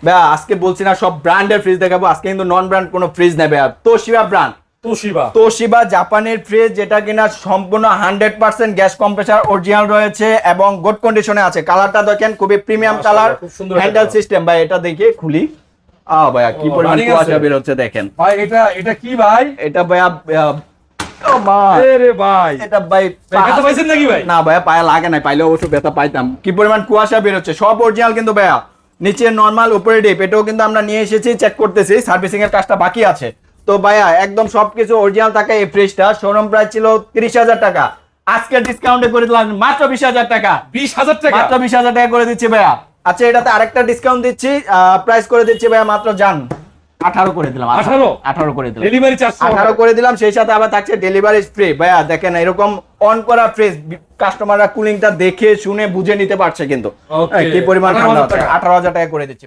ভাইয়া আজকে বলছি না সব ব্র্যান্ডের ফ্রিজ দেখাবো, আজকে কিন্তু নন ব্র্যান্ড কোনো ফ্রিজ নেই ভাইয়া। তোশিবা ব্র্যান্ড, তোশিবা জাপানের ফ্রিজ, যেটা কিনা সম্পূর্ণ 100% গ্যাস কম্প্রেসার অরিজিনাল রয়েছে এবং গুড কন্ডিশনে আছে। কালারটা দেখেন খুবই প্রিমিয়াম কালার, হ্যান্ডেল সিস্টেম। ভাই এটা দেখে খুলি, ভাইয়া কি পরিমাণ কুয়াশা বের হচ্ছে দেখেন ভাই। এটা কি ভাই? এটা ভাইয়া ও মা আরে ভাই, এটা ভাই ব্যথা পাইছেন নাকি ভাই? না ভাইয়া পায়ে লাগে নাই, পাইলে অবশ্য ব্যথা পাইতাম। কি পরিমাণ কুয়াশা বের হচ্ছে, সব অরিজিনাল কিন্তু ভাইয়া। নিচে নরমাল, উপরে ডিপ, এটাও কিন্তু আমরা নিয়ে এসেছি, চেক করতেছি, সার্ভিসিং এর কাজটা বাকি আছে। তো ভাইয়া একদম সবকিছু অরিজিনাল থাকে। এই ফ্রিজটা শোরুম প্রাইস ছিল 30,000 টাকা, আজকে ডিসকাউন্টে করে দিলাম মাত্র 20,000 টাকা। 20,000 টাকা? মাত্র 20,000 টাকা করে দিচ্ছি ভাইয়া। আচ্ছা এটাতে আরেকটা ডিসকাউন্ট দিচ্ছি, প্রাইস করে দিচ্ছি ভাইয়া মাত্র জান 18 করে দিলাম। 18 করে দিলাম, ডেলিভারি চার্জ 18 করে দিলাম। সেই সাথে আবার থাকছে ডেলিভারি ফ্রি। ভাইয়া দেখেন এরকম অন করা ফ্রিজ, কাস্টমাররা কুলিংটা দেখে শুনে বুঝে নিতে পারছে কিন্তু কি পরিমাণ ঠান্ডা হচ্ছে। 18,000 টাকা করে দিচ্ছি।